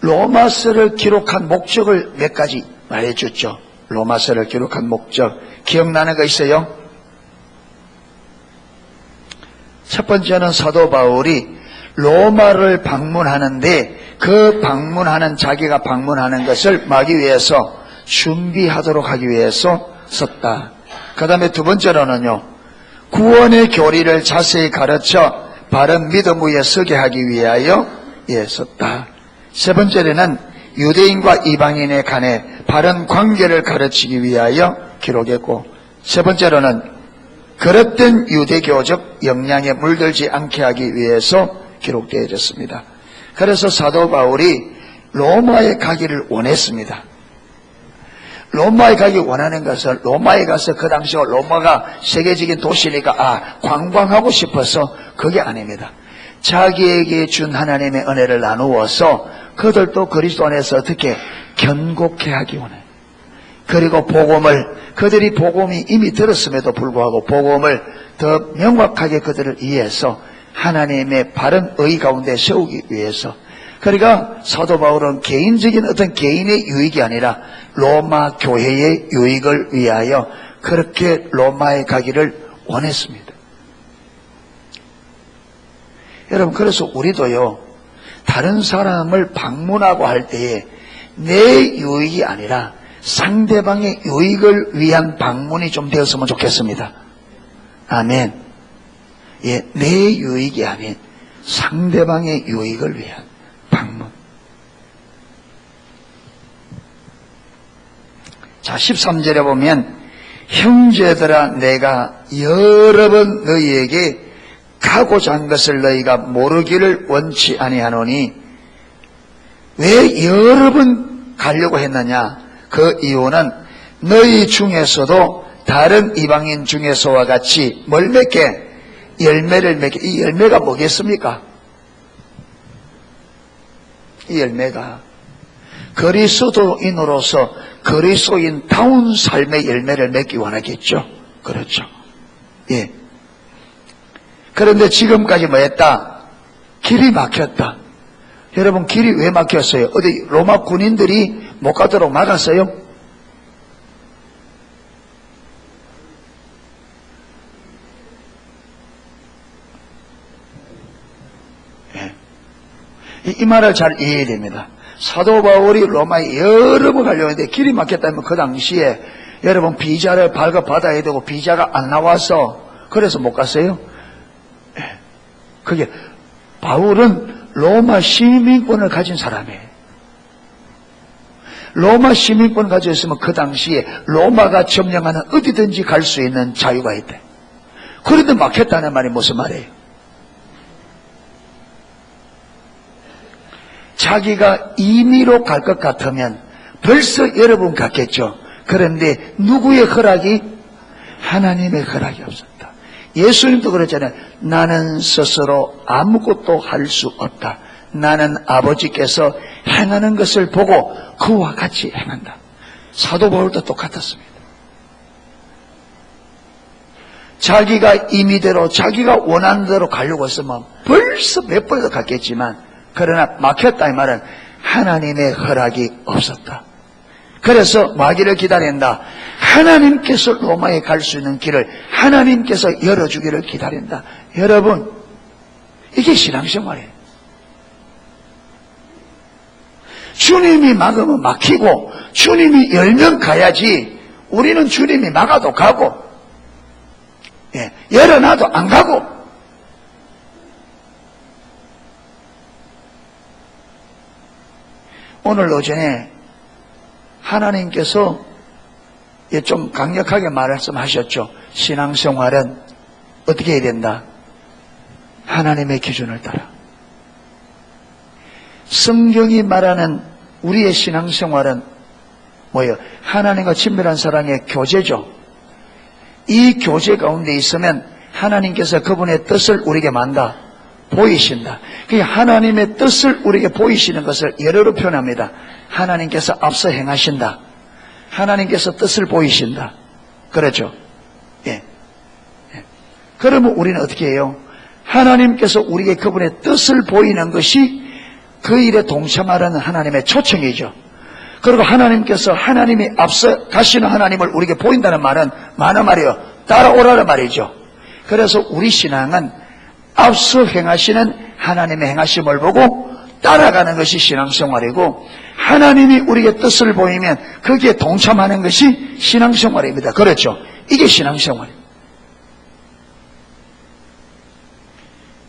로마서를 기록한 목적을 몇 가지 말해줬죠. 로마서를 기록한 목적 기억나는 거 있어요? 첫 번째는 사도 바울이 로마를 방문하는데 그 방문하는 자기가 방문하는 것을 막기 위해서 준비하도록 하기 위해서 썼다. 그 다음에 두 번째로는요, 구원의 교리를 자세히 가르쳐 바른 믿음 위에 서게 하기 위하여 썼다. 세 번째로는 유대인과 이방인에 관해 바른 관계를 가르치기 위하여 기록했고, 세 번째로는 그릇된 유대교적 영향에 물들지 않게 하기 위해서 기록되어졌습니다. 그래서 사도 바울이 로마에 가기를 원했습니다. 로마에 가기 원하는 것은 로마에 가서 그 당시 로마가 세계적인 도시니까 관광하고 싶어서 그게 아닙니다. 자기에게 준 하나님의 은혜를 나누어서 그들도 그리스도 안에서 어떻게 견고케 하기 원해요. 그리고 그들이 복음이 이미 들었음에도 불구하고 복음을 더 명확하게 그들을 이해해서 하나님의 바른 의 가운데 세우기 위해서. 그러니까 사도 바울은 개인적인 어떤 개인의 유익이 아니라 로마 교회의 유익을 위하여 그렇게 로마에 가기를 원했습니다. 여러분, 그래서 우리도요, 다른 사람을 방문하고 할 때에 내 유익이 아니라 상대방의 유익을 위한 방문이 좀 되었으면 좋겠습니다. 아멘. 내 유익이 아닌 상대방의 유익을 위한 방문. 자, 13절에 보면 형제들아 내가 여러 번 너희에게 가고자 한 것을 너희가 모르기를 원치 아니하노니, 왜 여러 번 가려고 했느냐? 그 이유는 너희 중에서도 다른 이방인 중에서와 같이 뭘 맺게? 열매를 맺게. 이 열매가 뭐겠습니까? 이 열매가 그리스도인으로서 그리스도인다운 삶의 열매를 맺기 원하겠죠. 그렇죠. 예. 그런데 지금까지 뭐 했다? 길이 막혔다. 여러분, 길이 왜 막혔어요? 어디 로마 군인들이 못 가도록 막았어요? 예. 이 말을 잘 이해해야 됩니다. 사도 바울이 로마에 여러 번 가려고 했는데 길이 막혔다면 그 당시에 여러분 비자를 발급받아야 되고 비자가 안 나와서 그래서 못 갔어요? 예. 그게 바울은 로마 시민권을 가진 사람이에요. 로마 시민권 가지고 있으면 그 당시에 로마가 점령하는 어디든지 갈 수 있는 자유가 있대. 그런데 막혔다는 말이 무슨 말이에요? 자기가 임의로 갈 것 같으면 벌써 여러분 갔겠죠. 그런데 누구의 허락이? 하나님의 허락이 없었다. 예수님도 그랬잖아요. 나는 스스로 아무것도 할 수 없다. 나는 아버지께서 행하는 것을 보고 그와 같이 행한다. 사도 바울도 똑같았습니다. 자기가 임의대로 자기가 원하는 대로 가려고 했으면 벌써 몇 번도 갔겠지만, 그러나 막혔다 이 말은 하나님의 허락이 없었다. 그래서 마귀를 기다린다. 하나님께서 로마에 갈 수 있는 길을 하나님께서 열어주기를 기다린다. 여러분, 이게 신앙생활이에요. 주님이 막으면 막히고 주님이 열면 가야지, 우리는 주님이 막아도 가고 열어놔도 안 가고. 오늘 오전에 하나님께서 좀 강력하게 말씀하셨죠. 신앙생활은 어떻게 해야 된다? 하나님의 기준을 따라. 성경이 말하는 우리의 신앙생활은 뭐예요? 하나님과 친밀한 사랑의 교제죠. 이 교제 가운데 있으면 하나님께서 그분의 뜻을 우리에게 만다 보이신다. 하나님의 뜻을 우리에게 보이시는 것을 예로로 표현합니다. 하나님께서 앞서 행하신다. 하나님께서 뜻을 보이신다. 그렇죠? 예. 그러면 우리는 어떻게 해요? 하나님께서 우리에게 그분의 뜻을 보이는 것이 그 일에 동참하라는 하나님의 초청이죠. 그리고 하나님께서 하나님이 앞서 가시는 하나님을 우리에게 보인다는 말은 많은 말이에요. 따라오라는 말이죠. 그래서 우리 신앙은 앞서 행하시는 하나님의 행하심을 보고 따라가는 것이 신앙생활이고, 하나님이 우리에게 뜻을 보이면 거기에 동참하는 것이 신앙생활입니다. 그렇죠? 이게 신앙생활입니다.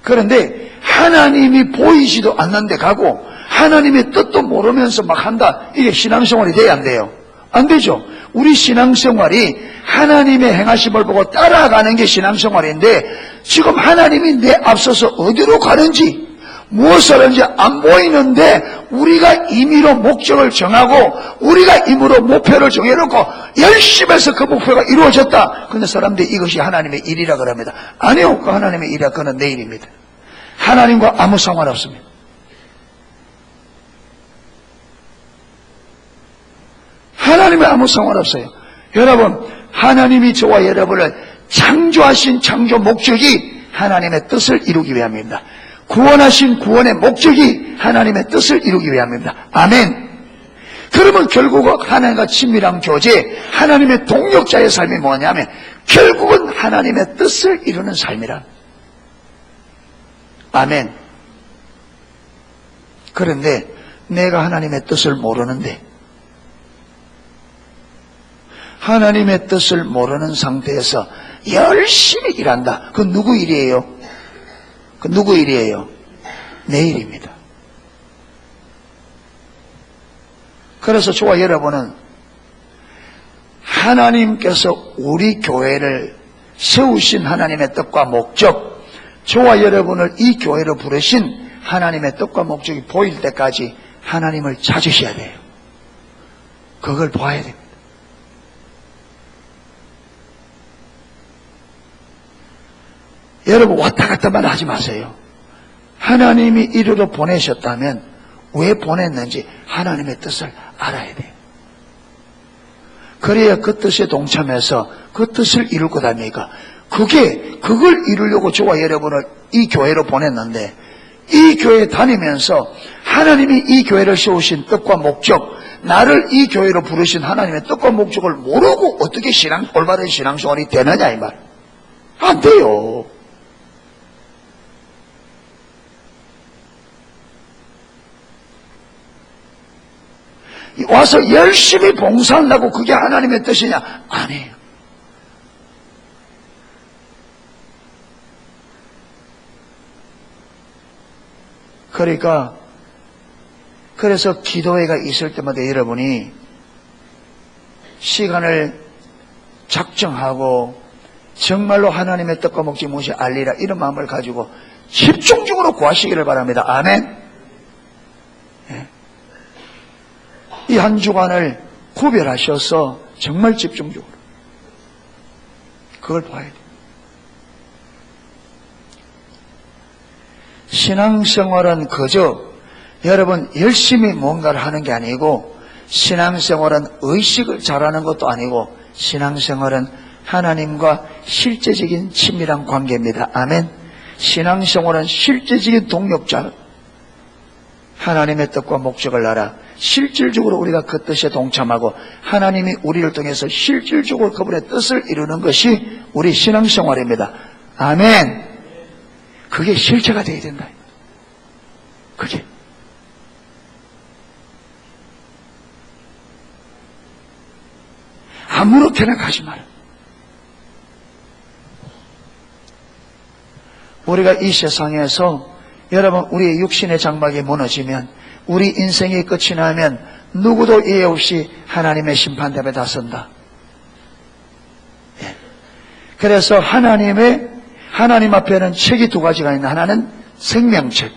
그런데 하나님이 보이지도 않는데 가고 하나님의 뜻도 모르면서 막 한다. 이게 신앙생활이 돼야 안 돼요? 안 되죠. 우리 신앙생활이 하나님의 행하심을 보고 따라가는 게 신앙생활인데, 지금 하나님이 내 앞서서 어디로 가는지 무엇을 하는지 안 보이는데 우리가 임의로 목적을 정하고 우리가 임의로 목표를 정해놓고 열심히 해서 그 목표가 이루어졌다. 그런데 사람들이 이것이 하나님의 일이라 그럽니다. 아니요, 그 하나님의 일이라 그는 내 일입니다. 하나님과 아무 상관없습니다. 하나님과 아무 상관없어요. 여러분, 하나님이 저와 여러분을 창조하신 창조 목적이 하나님의 뜻을 이루기 위함입니다. 구원하신 구원의 목적이 하나님의 뜻을 이루기 위함입니다. 아멘. 그러면 결국은 하나님과 친밀한 교제, 하나님의 동력자의 삶이 뭐냐면 결국은 하나님의 뜻을 이루는 삶이라. 아멘. 그런데 내가 하나님의 뜻을 모르는데, 하나님의 뜻을 모르는 상태에서 열심히 일한다. 그건 누구 일이에요? 그 누구 일이에요? 내 일입니다. 그래서 저와 여러분은 하나님께서 우리 교회를 세우신 하나님의 뜻과 목적, 저와 여러분을 이 교회로 부르신 하나님의 뜻과 목적이 보일 때까지 하나님을 찾으셔야 돼요. 그걸 봐야 됩니다. 여러분, 왔다 갔다만 하지 마세요. 하나님이 이리로 보내셨다면 왜 보냈는지 하나님의 뜻을 알아야 돼요. 그래야 그 뜻에 동참해서 그 뜻을 이룰 것 아닙니까? 그걸 이루려고 저와 여러분을 이 교회로 보냈는데, 이 교회에 다니면서 하나님이 이 교회를 세우신 뜻과 목적, 나를 이 교회로 부르신 하나님의 뜻과 목적을 모르고 어떻게 올바른 신앙생활이 되느냐, 이 말. 안 돼요. 와서 열심히 봉사한다고 그게 하나님의 뜻이냐? 아니에요. 그래서 기도회가 있을 때마다 여러분이 시간을 작정하고 정말로 하나님의 뜻과 목적이 무엇이 알리라, 이런 마음을 가지고 집중적으로 구하시기를 바랍니다. 아멘. 이 한 주간을 구별하셔서 정말 집중적으로 그걸 봐야 돼요. 신앙생활은 그저 여러분 열심히 뭔가를 하는 게 아니고, 신앙생활은 의식을 잘하는 것도 아니고, 신앙생활은 하나님과 실제적인 친밀한 관계입니다. 아멘. 신앙생활은 실제적인 동력자, 하나님의 뜻과 목적을 알아 실질적으로 우리가 그 뜻에 동참하고 하나님이 우리를 통해서 실질적으로 그분의 뜻을 이루는 것이 우리 신앙생활입니다. 아멘. 그게 실체가 되어야 된다. 그게. 아무렇게나 가지 마라. 우리가 이 세상에서 여러분, 우리의 육신의 장막이 무너지면, 우리 인생이 끝이 나면 누구도 예외 없이 하나님의 심판대에 다선다. 예. 그래서 하나님 앞에는 책이 두 가지가 있는데, 하나는 생명책.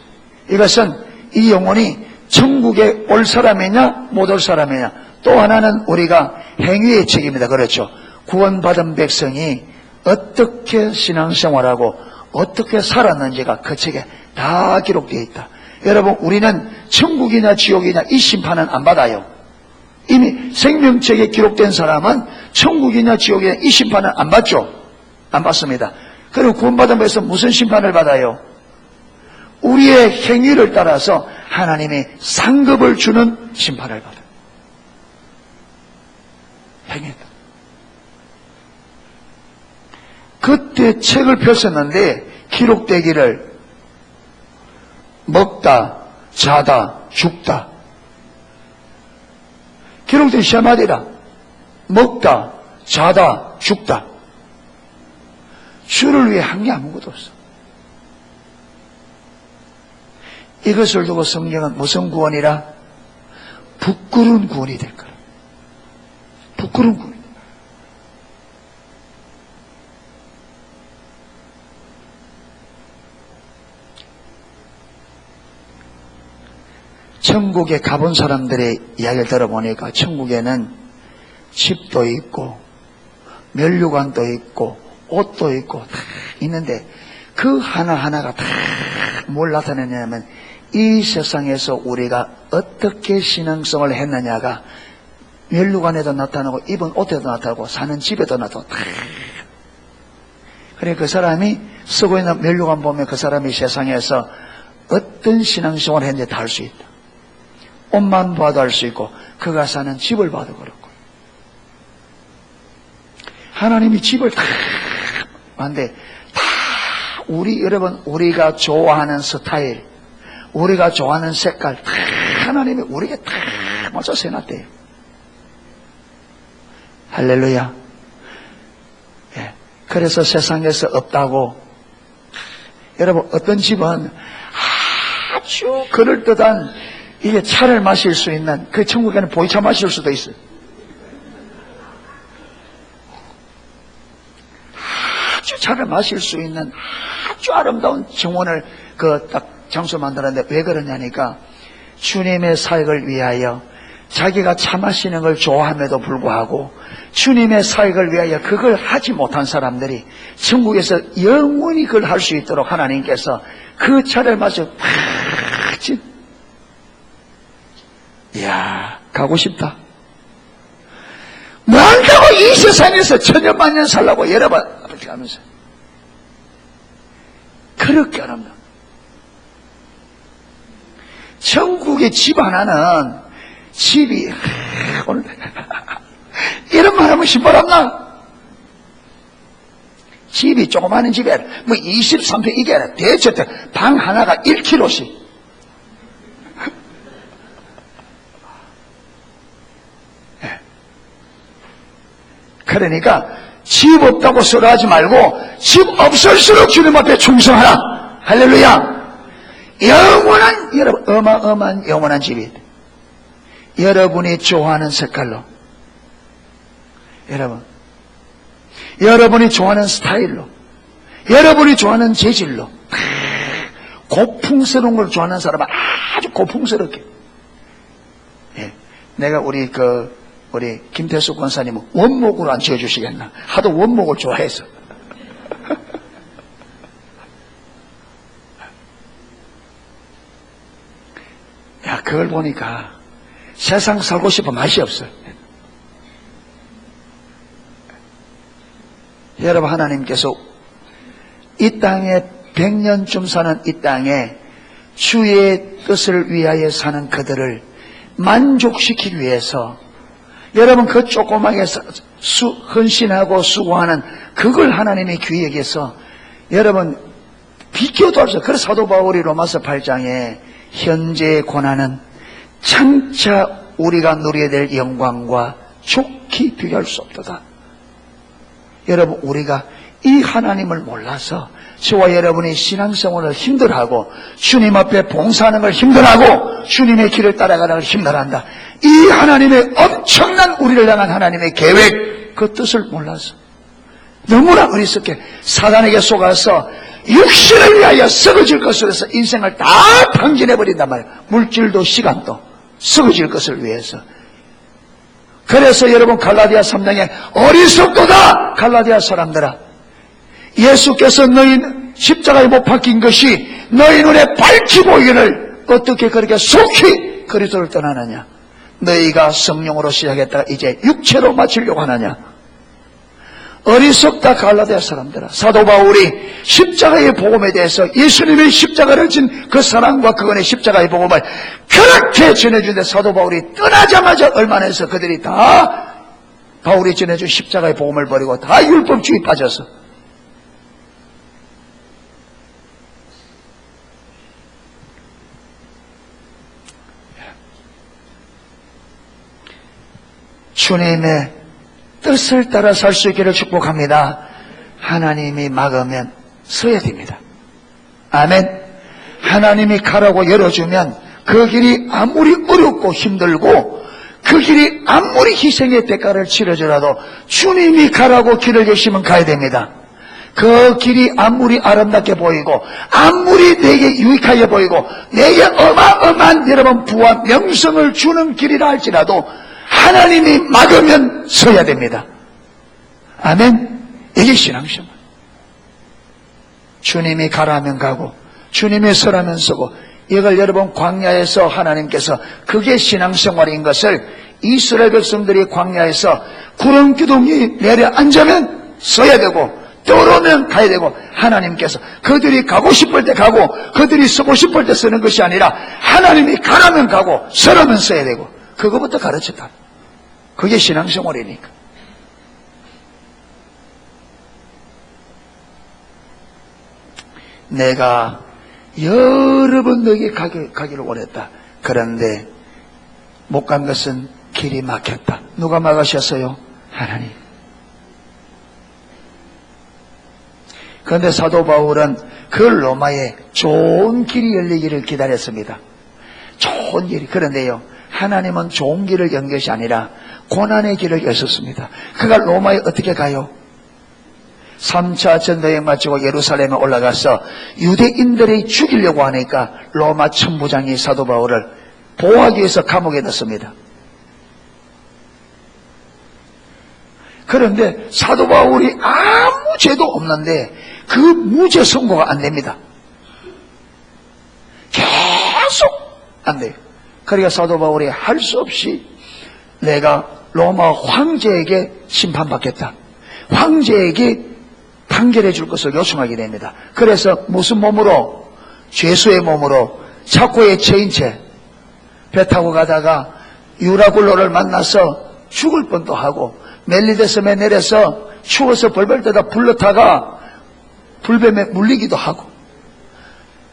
이것은 이 영혼이 천국에 올 사람이냐 못 올 사람이냐. 또 하나는 우리가 행위의 책입니다. 그렇죠. 구원받은 백성이 어떻게 신앙생활하고 어떻게 살았는지가 그 책에 다 기록되어 있다. 여러분, 우리는 천국이냐 지옥이냐 이 심판은 안 받아요. 이미 생명책에 기록된 사람은 천국이냐 지옥이냐 이 심판은 안 받죠. 안 받습니다. 그리고 구원받은 백성은 무슨 심판을 받아요? 우리의 행위를 따라서 하나님이 상급을 주는 심판을 받아. 행했다. 그때 책을 폈었는데 기록되기를 먹다, 자다, 죽다. 기록된 세 마디라. 먹다, 자다, 죽다. 주를 위해 한 게 아무것도 없어. 이것을 두고 성경은 무슨 구원이라? 부끄러운 구원이 될 거라. 부끄러운 구원이. 천국에 가본 사람들의 이야기를 들어보니까 천국에는 집도 있고 면류관도 있고 옷도 있고 다 있는데 그 하나하나가 다 뭘 나타내냐면 이 세상에서 우리가 어떻게 신앙성을 했느냐가 면류관에도 나타나고 입은 옷에도 나타나고 사는 집에도 나타나고 다. 그래 그 사람이 쓰고 있는 면류관 보면 그 사람이 세상에서 어떤 신앙생활을 했는지 다 알 수 있다. 옷만 봐도 알 수 있고 그가 사는 집을 봐도 그렇고 하나님이 집을 다 하는데 다 여러분 우리가 좋아하는 스타일 우리가 좋아하는 색깔 다 하나님이 우리에게 다 맞춰서 해놨대요. 할렐루야. 예. 그래서 세상에서 없다고 여러분 어떤 집은 아주 그럴듯한 이게 차를 마실 수 있는 그 천국에는 보이차 마실 수도 있어요. 아주 차를 마실 수 있는 아주 아름다운 정원을 그 딱 장소 만들었는데 왜 그러냐니까 주님의 사역을 위하여 자기가 차 마시는 걸 좋아함에도 불구하고 주님의 사역을 위하여 그걸 하지 못한 사람들이 천국에서 영원히 그걸 할 수 있도록 하나님께서 그 차를 마셔 이야 가고 싶다. 뭐 한다고 이 세상에서 천년만년 살라고 여러분 아버지 하면서 그렇게 합니다. 천국의 집 하나는 집이 오늘 이런 말 하면 신바람나. 집이 조그마한 집에 뭐 23평 이게 아니라 대저택 방 하나가 1kg씩 그러니까 집 없다고 쓰러하지 말고 집 없을수록 주님 앞에 충성하라. 할렐루야. 영원한 여러분 어마어마한 영원한 집이 여러분이 좋아하는 색깔로 여러분이 좋아하는 스타일로 여러분이 좋아하는 재질로 고풍스러운 걸 좋아하는 사람은 아주 고풍스럽게 예. 내가 우리 김태수 권사님은 원목으로 안 지어주시겠나? 하도 원목을 좋아해서. 야, 그걸 보니까 세상 살고 싶어 맛이 없어요. 여러분, 하나님께서 이 땅에 100년쯤 사는 이 땅에 주의 뜻을 위하여 사는 그들을 만족시키기 위해서 여러분 그 조그맣게 헌신하고 수고하는 그걸 하나님의 귀에게서 여러분 비교도 할 수 없어요. 그래서 사도 바울이 로마서 8장에 현재의 고난은 장차 우리가 누려야 될 영광과 좋게 비교할 수 없도다. 여러분 우리가 이 하나님을 몰라서 저와 여러분이 신앙생활을 힘들어하고 주님 앞에 봉사하는 걸 힘들어하고 주님의 길을 따라가는 걸 힘들어한다. 이 하나님의 엄청난 우리를 향한 하나님의 계획 그 뜻을 몰라서 너무나 어리석게 사단에게 속아서 육신을 위하여 썩어질 것을 해서 인생을 다 탕진해버린단 말이에요. 물질도 시간도 썩어질 것을 위해서. 그래서 여러분 갈라디아 3장에 어리석도다 갈라디아 사람들아 예수께서 너희 십자가에 못 박힌 것이 너희 눈에 밝히 보이기를 어떻게 그렇게 속히 그리스도를 떠나느냐. 너희가 성령으로 시작했다가 이제 육체로 마치려고 하느냐. 어리석다 갈라디아 사람들아, 사도 바울이 십자가의 복음에 대해서 예수님의 십자가를 진 그 사랑과 그분의 십자가의 복음을 그렇게 전해주는데 사도 바울이 떠나자마자 얼마 내서 그들이 다 바울이 전해준 십자가의 복음을 버리고 다 율법주의 빠져서 주님의 뜻을 따라 살 수 있기를 축복합니다. 하나님이 막으면 서야 됩니다. 아멘. 하나님이 가라고 열어주면 그 길이 아무리 어렵고 힘들고 그 길이 아무리 희생의 대가를 치러주라도 주님이 가라고 길을 계시면 가야 됩니다. 그 길이 아무리 아름답게 보이고 아무리 내게 유익하게 보이고 내게 어마어마한 여러분 부와 명성을 주는 길이라 할지라도 하나님이 막으면 서야 됩니다. 아멘. 이게 신앙생활. 주님이 가라면 가고 주님이 서라면 서고, 이걸 여러분 광야에서 하나님께서 그게 신앙생활인 것을 이스라엘 백성들이 광야에서 구름 기둥이 내려앉으면 서야 되고 떠오르면 가야 되고, 하나님께서 그들이 가고 싶을 때 가고 그들이 서고 싶을 때 서는 것이 아니라 하나님이 가라면 가고 서라면 서야 되고, 그거부터 가르쳤다. 그게 신앙생활이니까. 내가 여러 번 너에게 가기를 원했다. 그런데 못 간 것은 길이 막혔다. 누가 막으셨어요? 하나님. 그런데 사도 바울은 그 로마에 좋은 길이 열리기를 기다렸습니다. 좋은 길이. 그런데요, 하나님은 좋은 길을 연 것이 아니라 고난의 길을 여셨습니다. 그가 로마에 어떻게 가요? 3차 전도여행 마치고 예루살렘에 올라가서 유대인들이 죽이려고 하니까 로마 천부장이 사도 바울을 보호하기 위해서 감옥에 넣습니다. 그런데 사도 바울이 아무 죄도 없는데 그 무죄 선고가 안 됩니다. 계속 안 돼요. 그러니까 사도 바울이 할 수 없이 내가 로마 황제에게 심판받겠다, 황제에게 판결해 줄 것을 요청하게 됩니다. 그래서 무슨 몸으로? 죄수의 몸으로 착고에 처인 채 배 타고 가다가 유라굴로를 만나서 죽을 뻔도 하고, 멜리데 섬에 내려서 추워서 벌벌 떠다 불러타가 불뱀에 물리기도 하고,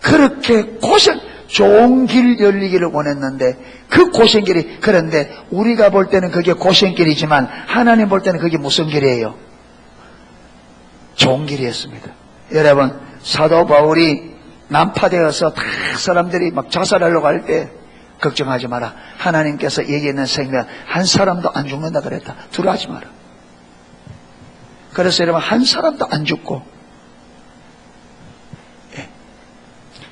그렇게 고생, 좋은 길 열리기를 원했는데 그 고생길이, 그런데 우리가 볼 때는 그게 고생길이지만 하나님 볼 때는 그게 무슨 길이에요? 좋은 길이었습니다. 여러분, 사도 바울이 난파되어서 다 사람들이 막 자살하려고 할 때 걱정하지 마라. 하나님께서 여기 있는 생명 한 사람도 안 죽는다 그랬다. 두려워하지 마라. 그래서 여러분, 한 사람도 안 죽고,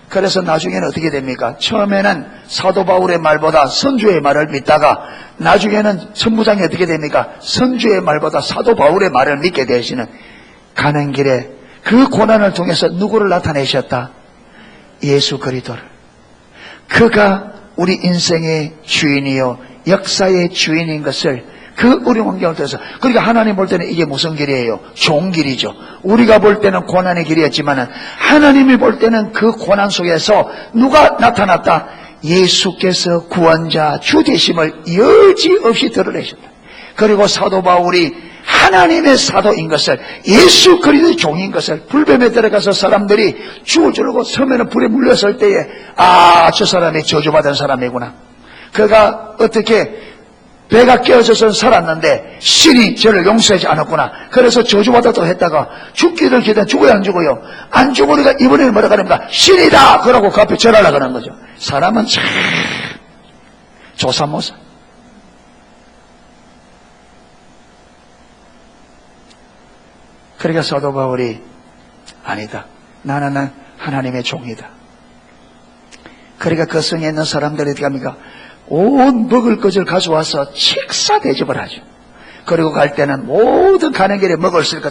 그래서 나중에는 어떻게 됩니까? 처음에는 사도 바울의 말보다 선주의 말을 믿다가 나중에는 천부장이 어떻게 됩니까? 선주의 말보다 사도 바울의 말을 믿게 되시는, 가는 길에 그 고난을 통해서 누구를 나타내셨다? 예수 그리스도를. 그가 우리 인생의 주인이요 역사의 주인인 것을 그 어려운 환경을 통해서, 그러니까 하나님 볼 때는 이게 무슨 길이에요? 좋은 길이죠. 우리가 볼 때는 고난의 길이었지만 하나님이 볼 때는 그 고난 속에서 누가 나타났다? 예수께서 구원자 주 되심을 여지없이 드러내셨다. 그리고 사도 바울이 하나님의 사도인 것을, 예수 그리스도의 종인 것을, 불뱀에 들어가서 사람들이 죽어주려고 섬에는 불에 물렸을 때에 저 사람이 저주받은 사람이구나. 그가 어떻게 배가 깨어져서 살았는데 신이 저를 용서하지 않았구나. 그래서 저주받았다고 했다가 죽기를 기다려 죽어야 안 죽어요? 안 죽으니까 이번에는 뭐라 그럽니까? 신이다! 그러고 그 앞에 절하려고 하는 거죠. 사람은 참 조사모사. 그러니까 사도 바울이 아니다, 나는 하나님의 종이다. 그러니까 그 성에 있는 사람들이 어떻게 합니까? 온 먹을 것을 가져와서 식사 대접을 하죠. 그리고 갈 때는 모든 가는 길에 먹을 것 다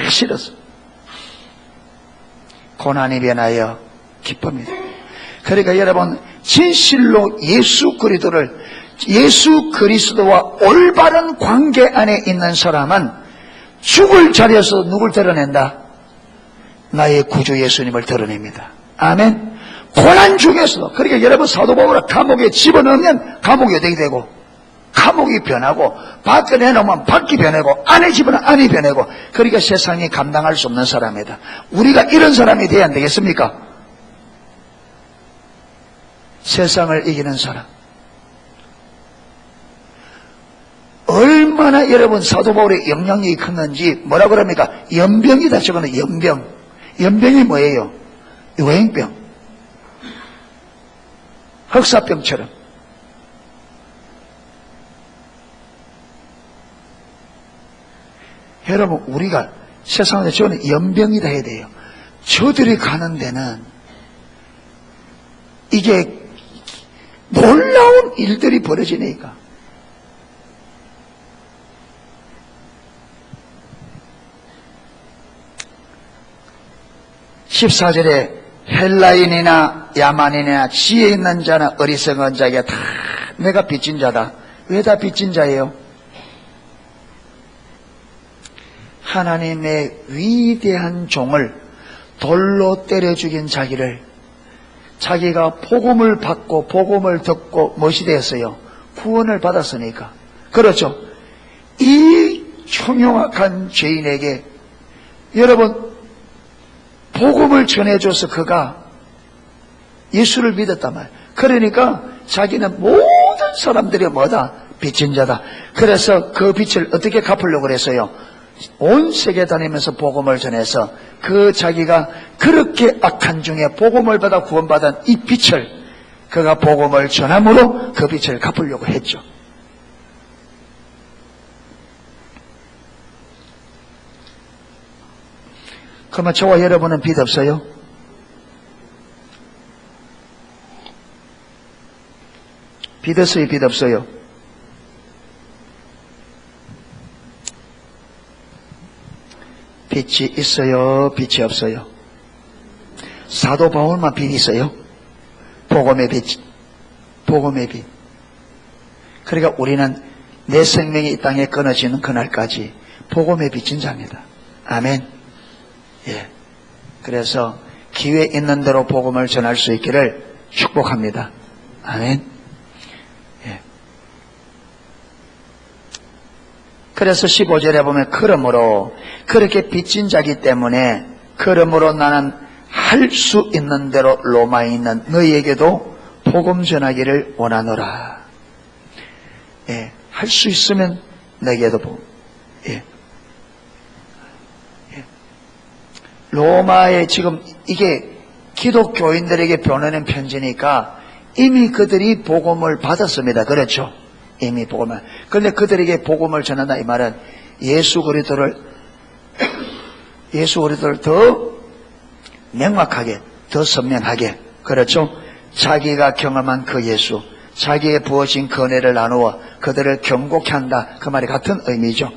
실어서 고난이 변하여 기쁨이다. 그러니까 여러분, 진실로 예수 그리스도와 올바른 관계 안에 있는 사람은 죽을 자리에서 누굴 드러낸다? 나의 구주 예수님을 드러냅니다. 아멘. 고난 중에서도, 그러니까 여러분 사도 바울을 감옥에 집어넣으면 감옥이 어떻게 되고, 감옥이 변하고, 밖에 내놓으면 밖이 변하고, 안에 집어넣으면 안이 변하고, 그러니까 세상이 감당할 수 없는 사람이다. 우리가 이런 사람이 돼야 안 되겠습니까? 세상을 이기는 사람. 얼마나 여러분 사도 바울의 영향력이 컸는지 뭐라 그럽니까? 연병이다. 저거는 연병. 연병이 뭐예요? 유행병. 흑사병처럼. 여러분 우리가 세상에 저는 연병이다 해야 돼요. 저들이 가는 데는 이게 놀라운 일들이 벌어지니까. (14절에) 헬라인이나 야만인이나 지혜 있는 자나 어리석은 자에게 다 내가 빚진 자다. 왜 다 빚진 자예요? 하나님의 위대한 종을 돌로 때려 죽인 자기를, 자기가 복음을 받고 복음을 듣고 무엇이 되었어요? 구원을 받았으니까. 그렇죠. 이 흉흉악한 죄인에게 여러분 복음을 전해줘서 그가 예수를 믿었단 말이에요. 그러니까 자기는 모든 사람들이 뭐다? 빚진 자다. 그래서 그 빚을 어떻게 갚으려고 그랬어요? 온 세계 다니면서 복음을 전해서 그 자기가 그렇게 악한 중에 복음을 받아 구원받은 이 빚을 그가 복음을 전함으로 그 빚을 갚으려고 했죠. 그러면 저와 여러분은 빚 없어요? 빚 없어요? 빚 없어요? 빚이 있어요? 빚이 없어요? 사도 바울만 빚이 있어요? 복음의 빚. 복음의 빚. 그러니까 우리는 내 생명이 이 땅에 끊어지는 그날까지 복음의 빚진 자입니다. 아멘. 예. 그래서 기회 있는 대로 복음을 전할 수 있기를 축복합니다. 아멘. 예. 그래서 15절에 보면 그러므로 그렇게 빚진 자기 때문에 그러므로 나는 할 수 있는 대로 로마에 있는 너희에게도 복음 전하기를 원하노라. 예. 할 수 있으면 너희에게도 복음. 예. 로마에 지금 이게 기독교인들에게 보내는 편지니까 이미 그들이 복음을 받았습니다. 그렇죠? 이미 복음을. 그런데 그들에게 복음을 전한다 이 말은 예수 그리스도를 더 명확하게, 더 선명하게, 그렇죠? 자기가 경험한 그 예수, 자기의 부어진 그 은혜를 나누어 그들을 경고케 한다. 그 말이 같은 의미죠.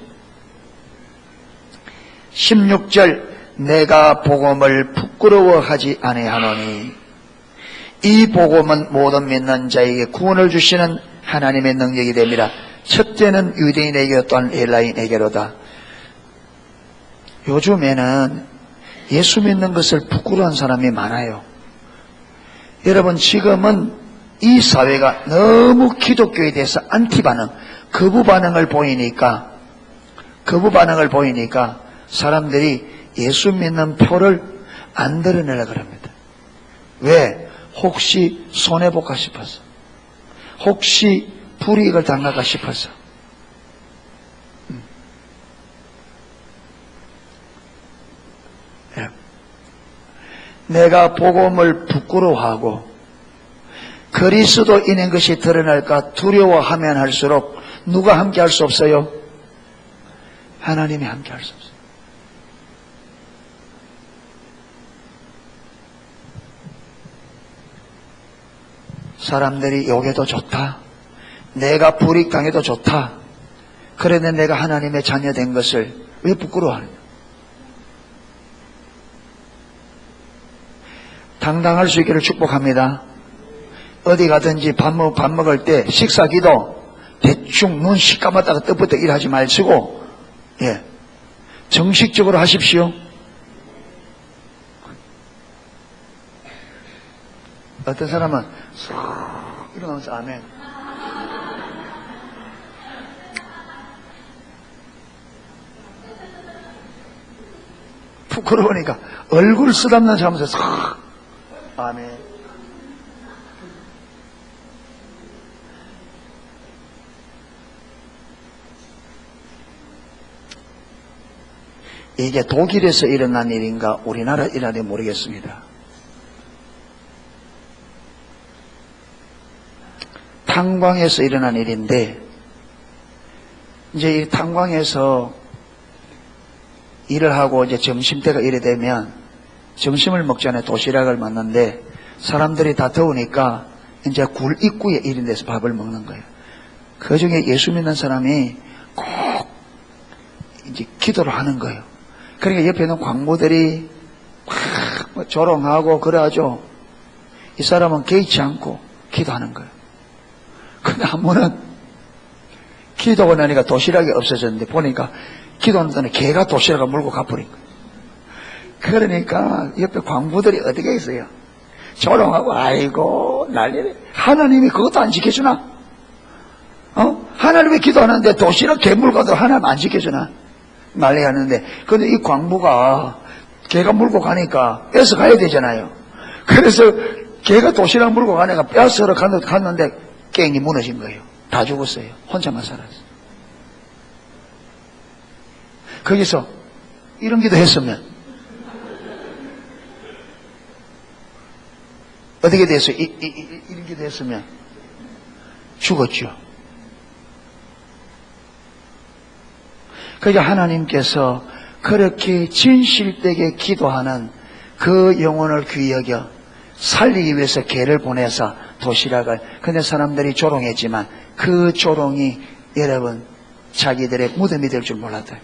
16절 내가 복음을 부끄러워하지 아니하노니 이 복음은 모든 믿는 자에게 구원을 주시는 하나님의 능력이 됩니다. 첫째는 유대인에게 또한 헬라인에게로다. 요즘에는 예수 믿는 것을 부끄러워하는 사람이 많아요. 여러분 지금은 이 사회가 너무 기독교에 대해서 안티 반응, 거부 반응을 보이니까 사람들이 예수 믿는 표를 안 드러내려고 합니다. 왜? 혹시 손해볼까 싶어서, 혹시 불이익을 당할까 싶어서. 예. 내가 복음을 부끄러워하고 그리스도인인 것이 드러날까 두려워하면 할수록 누가 함께 할 수 없어요? 하나님이 함께 할 수 없어요. 사람들이 욕해도 좋다, 내가 불이익당해도 좋다, 그런데 내가 하나님의 자녀 된 것을 왜 부끄러워하느냐? 당당할 수 있기를 축복합니다. 어디 가든지 밥 먹을 때 식사기도 대충 눈 시까맣다가 떡부터 일하지 말시고, 예, 정식적으로 하십시오. 어떤 사람은 쏙 일어나면서 아멘. 부끄러우니까 얼굴 쓰담는 하면서 쏙 아멘. 이게 독일에서 일어난 일인가 우리나라 일어난지 모르겠습니다. 탄광에서 일어난 일인데, 이제 이 탄광에서 일을 하고 이제 점심때가 이래 되면 점심을 먹잖아요. 도시락을 먹는데 사람들이 다 더우니까 이제 굴 입구에 이런 데서 밥을 먹는 거예요. 그 중에 예수 믿는 사람이 꼭 이제 기도를 하는 거예요. 그러니까 옆에 있는 광부들이 막 조롱하고 그래가지고 이 사람은 개의치 않고 기도하는 거예요. 근데 한 번은 기도하고 나니까 도시락이 없어졌는데 보니까 기도하는 동안에 개가 도시락을 물고 가버린 거예요. 그러니까 옆에 광부들이 어떻게 했어요? 조롱하고 아이고 난리네. 하나님이 그것도 안 지켜주나? 하나님이 기도하는데 도시락 개 물고 가도 하나님 안 지켜주나? 난리 하는데, 근데 이 광부가 개가 물고 가니까 뺏어 가야 되잖아요. 그래서 개가 도시락 물고 가니까 뺏으러 갔는데 깽이 무너진 거예요. 다 죽었어요. 혼자만 살았어요. 거기서 이런 기도 했으면 어떻게 됐어요? 이런 기도 했으면 죽었죠. 그러니까 하나님께서 그렇게 진실되게 기도하는 그 영혼을 귀히 여겨 살리기 위해서 개를 보내서 도시락을, 근데 사람들이 조롱했지만 그 조롱이 여러분 자기들의 무덤이 될 줄 몰랐다.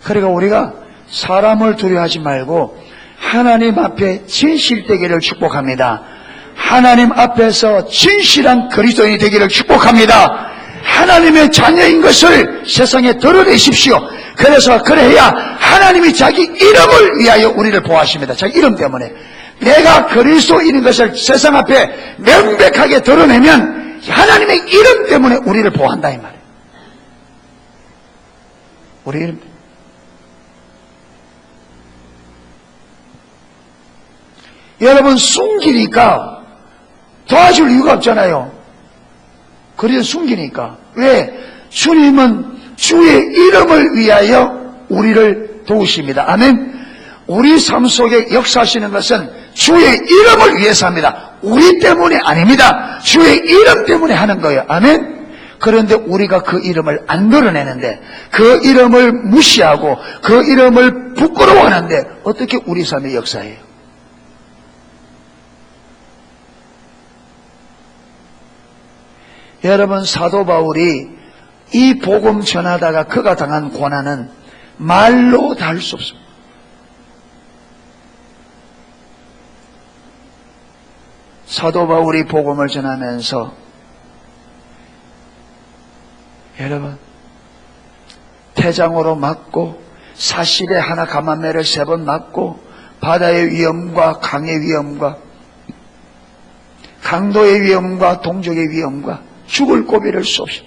그러니까 우리가 사람을 두려워하지 말고 하나님 앞에 진실되기를 축복합니다. 하나님 앞에서 진실한 그리스도인이 되기를 축복합니다. 하나님의 자녀인 것을 세상에 드러내십시오. 그래서 그래야 하나님이 자기 이름을 위하여 우리를 보호하십니다. 자기 이름 때문에 내가 그리스도인인 것을 세상 앞에 명백하게 드러내면 하나님의 이름 때문에 우리를 보호한다 이 말이에요. 우리 이름 때문에. 여러분 숨기니까 도와줄 이유가 없잖아요. 그래서 숨기니까. 왜? 주님은 주의 이름을 위하여 우리를 도우십니다. 아멘. 우리 삶 속에 역사하시는 것은 주의 이름을 위해서 합니다. 우리 때문이 아닙니다. 주의 이름 때문에 하는 거예요. 아멘. 그런데 우리가 그 이름을 안 드러내는데, 그 이름을 무시하고 그 이름을 부끄러워하는데 어떻게 우리 삶의 역사예요? 여러분, 사도 바울이 이 복음 전하다가 그가 당한 고난은 말로 다 할 수 없습니다. 사도 바울이 복음을 전하면서 여러분 태장으로 맞고 사실에 하나 가만매를 3번 맞고 바다의 위험과 강의 위험과 강도의 위험과 동족의 위험과 죽을 고비를 수 없이.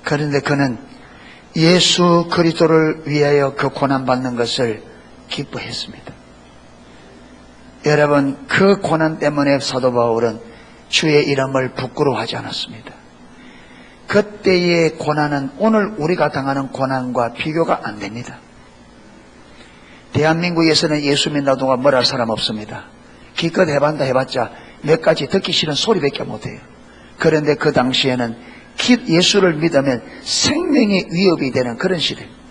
그런데 그는 예수 그리스도를 위하여 그 고난받는 것을 기뻐했습니다. 여러분, 그 고난 때문에 사도 바울은 주의 이름을 부끄러워하지 않았습니다. 그때의 고난은 오늘 우리가 당하는 고난과 비교가 안 됩니다. 대한민국에서는 예수 믿는다고 뭐라 할 사람 없습니다. 기껏 해봤자 몇 가지 듣기 싫은 소리밖에 못해요. 그런데 그 당시에는 예수를 믿으면 생명의 위협이 되는 그런 시대입니다.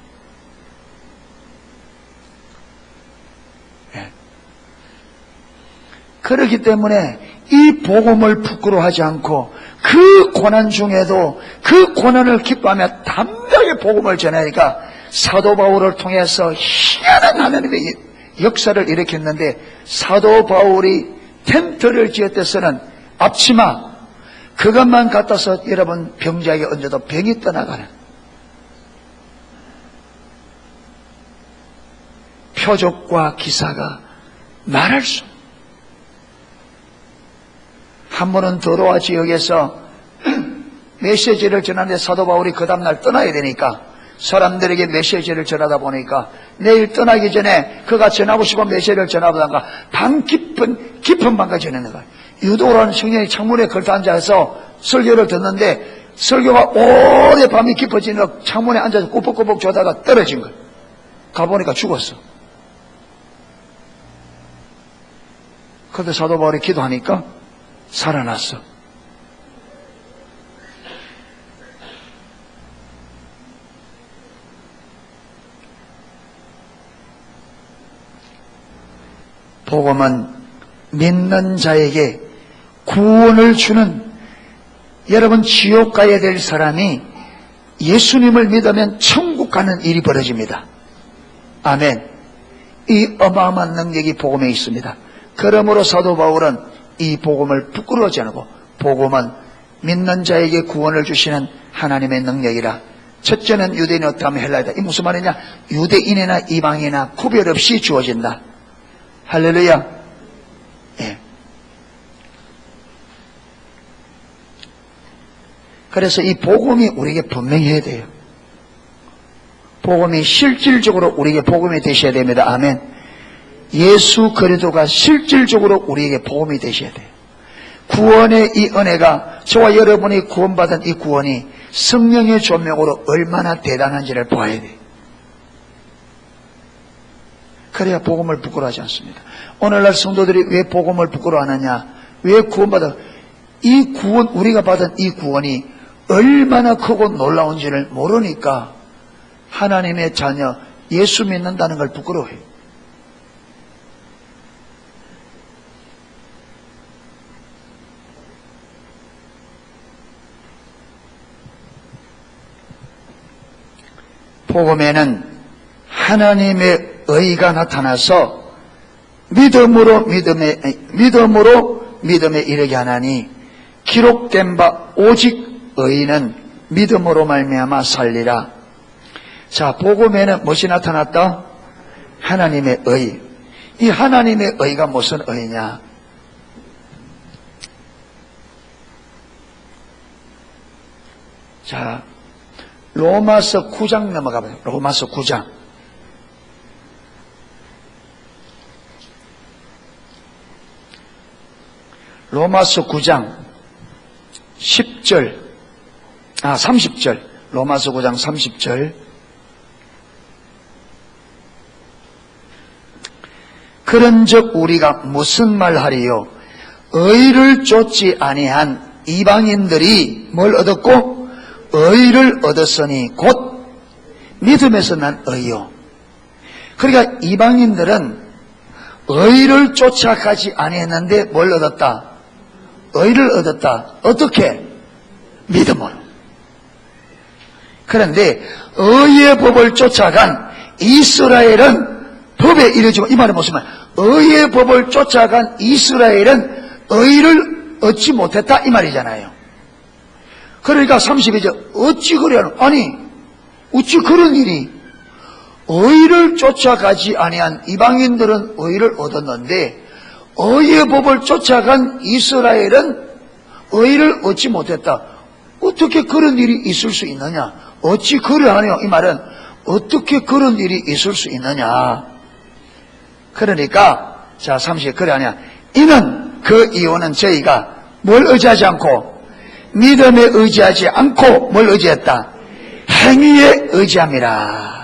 그렇기 때문에 이 복음을 부끄러워하지 않고 그 고난 중에도 그 고난을 기뻐하며 담대하게 복음을 전하니까 사도 바울을 통해서 희한한 하나님의 역사를 일으켰는데, 사도 바울이 텐트를 지을 때서는 앞치마, 그것만 갖다서 여러분 병자에게 얹어도 병이 떠나가는, 표적과 기사가 말할 수. 한 번은 도로와 지역에서 메시지를 전하는데 사도 바울이 그 다음날 떠나야 되니까 사람들에게 메시지를 전하다 보니까 내일 떠나기 전에 그가 전하고 싶은 메시지를 전하다가 방 깊은 방까지 전하는 거예요. 유도라는 청년이 창문에 걸터 앉아서 설교를 듣는데 설교가 오래 밤이 깊어지는 창문에 앉아서 꼬북꼬북 조다가 떨어진 거예요. 가보니까 죽었어. 그런데 사도 바울이 기도하니까 살아났어. 복음은 믿는 자에게 구원을 주는, 여러분 지옥 가야 될 사람이 예수님을 믿으면 천국 가는 일이 벌어집니다. 아멘. 이 어마어마한 능력이 복음에 있습니다. 그러므로 사도 바울은 이 복음을 부끄러워하지 않고 복음은 믿는 자에게 구원을 주시는 하나님의 능력이라. 첫째는 유대인이 어떠하면 헬라이다. 이 무슨 말이냐? 유대인이나 이방이나 구별 없이 주어진다. 할렐루야. 예. 그래서 이 복음이 우리에게 분명해야 돼요. 복음이 실질적으로 우리에게 복음이 되셔야 됩니다. 아멘. 예수 그리스도가 실질적으로 우리에게 복음이 되셔야 돼요. 구원의 이 은혜가, 저와 여러분이 구원받은 이 구원이 성령의 조명으로 얼마나 대단한지를 봐야 돼요. 그래야 복음을 부끄러워하지 않습니다. 오늘날 성도들이 왜 복음을 부끄러워하느냐? 왜 구원받아? 이 구원, 우리가 받은 이 구원이 얼마나 크고 놀라운지를 모르니까 하나님의 자녀, 예수 믿는다는 걸 부끄러워해요. 복음에는 하나님의 의가 나타나서 믿음으로 믿음에 이르게 하나니 기록된 바 오직 의인은 믿음으로 말미암아 살리라. 자, 복음에는 무엇이 나타났다? 하나님의 의. 이 하나님의 의가 무슨 의냐? 자, 로마서 9장 넘어가 봐요. 로마서 9장. 로마서 9장 10절, 30절. 로마서 9장 30절. 그런즉 우리가 무슨 말하리요? 의를 쫓지 아니한 이방인들이 뭘 얻었고? 의를 얻었으니 곧 믿음에서 난 의요. 그러니까 이방인들은 의를 쫓아가지 아니했는데 뭘 얻었다? 의를 얻었다. 어떻게? 믿음으로. 그런데 의의 법을 쫓아간 이스라엘은 법에 이르지만, 이 말은 무슨 말? 의의 법을 쫓아간 이스라엘은 의를 얻지 못했다 이 말이잖아요. 그러니까 32절 어찌 그래요? 아니 어찌 그런 일이? 의를 쫓아가지 아니한 이방인들은 의를 얻었는데 의의 법을 쫓아간 이스라엘은 의를 얻지 못했다. 어떻게 그런 일이 있을 수 있느냐? 어찌 그러하냐? 이 말은 어떻게 그런 일이 있을 수 있느냐? 그러니까 자 30 그러하냐? 이는 그 이유는 저희가 뭘 의지하지 않고 믿음에 의지하지 않고 뭘 의지했다? 행위에 의지함이라.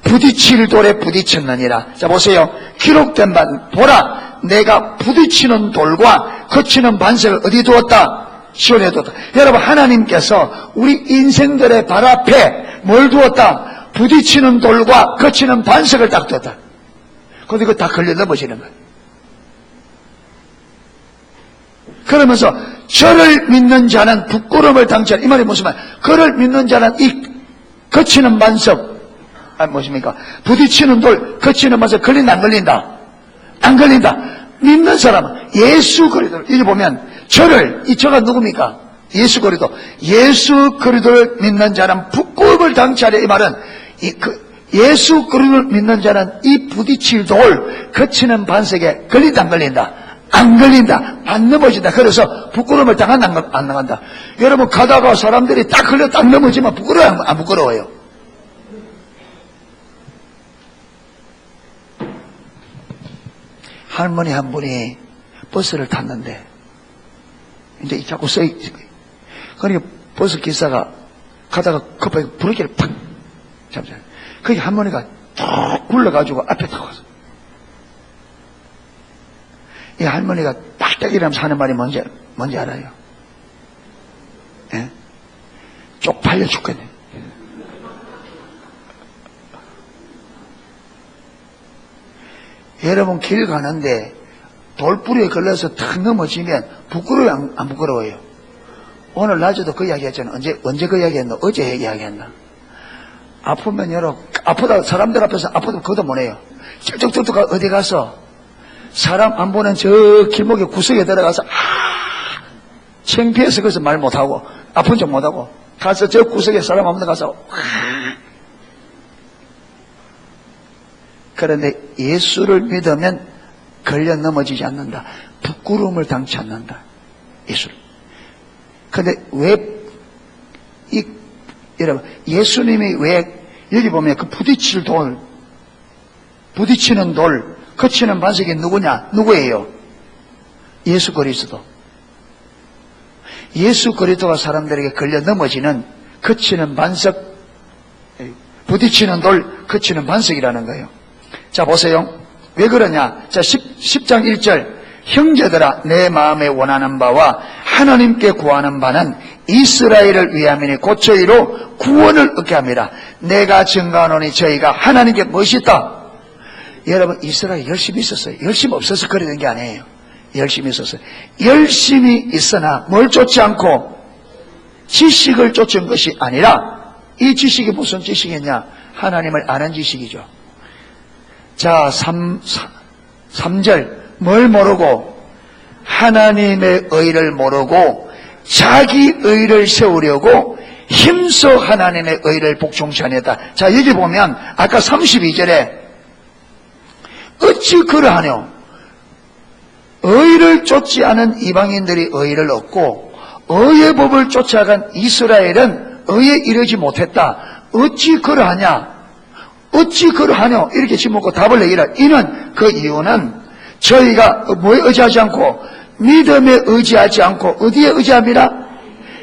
부딪힐 돌에 부딪혔느니라. 자 보세요. 기록된 바 보라 내가 부딪히는 돌과 거치는 반석을 어디 두었다? 시온에 두었다. 여러분 하나님께서 우리 인생들의 발 앞에 뭘 두었다? 부딪히는 돌과 거치는 반석을 딱 두었다. 근데 그거 다 걸려 넘어지는 거예요. 그러면서 저를 믿는 자는 부끄러움을 당치 않아. 이 말이 무슨 말? 그를 믿는 자는 이 거치는 반석, 무엇입니까? 부딪히는 돌, 거치는 반석 걸린다 안 걸린다? 안 걸린다. 믿는 사람은 예수 그리스도. 이제 보면 저가 누굽니까? 예수 그리스도. 예수 그리스도를 믿는 자는 부끄러움을 당치 않으려. 이 말은 예수 그리스도를 믿는 자는 이 부딪힐 돌, 거치는 반석에 걸린다 안 걸린다? 안 걸린다. 안 넘어진다. 그래서 부끄러움을 당한다 안 당한다. 여러분 가다가 사람들이 딱 걸려 딱 넘어지면 부끄러워요 안 부끄러워요? 할머니 한 분이 버스를 탔는데 이제 자꾸 써있지. 그러니까 버스 기사가 가다가 급하게 브레이크를 팍 잡잖아요. 거기 할머니가 툭 굴러가지고 앞에 타고 갔어. 이 할머니가 딱딱 일하면서 하는 말이 뭔지 알아요? 예? 쪽팔려 죽겠네. 여러분 길 가는데 돌뿌리에 걸려서 탁 넘어지면 부끄러워요 안 부끄러워요? 오늘 낮에도 그 이야기 했잖아. 언제 그 이야기 했나? 어제 이야기했나? 아프면 아프다 사람들 앞에서 아프다고 그것도 못해요. 쩍쩍쩍쩍 어디 가서 사람 안 보는 저 길목에 구석에 들어가서 창피해서 거기서 말 못하고 아픈 척 못하고 가서 저 구석에 사람 없는 데 가서 그런데 예수를 믿으면 걸려 넘어지지 않는다. 부끄러움을 당치 않는다. 예수를. 근데 여러분 예수님이 왜 여기 보면 그 부딪히는 돌 거치는 반석이 누구예요? 예수 그리스도. 예수 그리스도가 사람들에게 걸려 넘어지는 거치는 반석, 부딪히는 돌, 거치는 반석이라는 거예요. 자 보세요. 왜 그러냐? 자 10장 1절 형제들아 내 마음에 원하는 바와 하나님께 구하는 바는 이스라엘을 위함이니 곧 저희로 구원을 얻게 합니다. 내가 증거하노니 저희가 하나님께 무엇이 있다? 여러분 이스라엘 열심히 있었어요. 열심히 없어서 그래 된 게 아니에요. 열심히 있었어요. 열심히 있으나 뭘 쫓지 않고 지식을 쫓은 것이 아니라 이 지식이 무슨 지식이냐? 하나님을 아는 지식이죠. 자 3절 뭘 모르고 하나님의 의를 모르고 자기 의를 세우려고 힘써 하나님의 의를 복종치 아니했다. 자 여기 보면 아까 32절에 어찌 그러하뇨? 의를 쫓지 않은 이방인들이 의를 얻고 의의 법을 쫓아간 이스라엘은 의에 이르지 못했다. 어찌 그러하냐? 어찌 그러하뇨? 이렇게 질문하고 답을 내기라. 이는 그 이유는 저희가 뭐에 의지하지 않고 믿음에 의지하지 않고 어디에 의지합니다?